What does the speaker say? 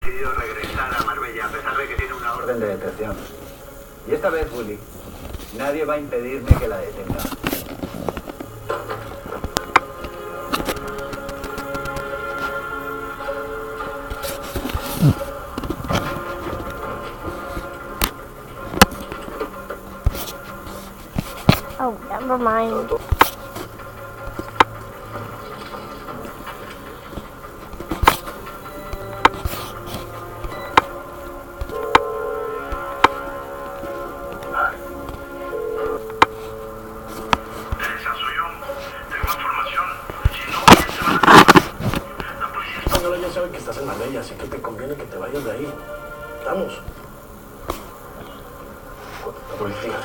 decidido regresar a Marbella a pesar de que tiene una orden de detención. Y esta vez, Willy, nadie va a impedirme que la detenga. Oh, never mind. Ya saben que estás en Marbella, así que te conviene que te vayas de ahí. Vamos. La policía.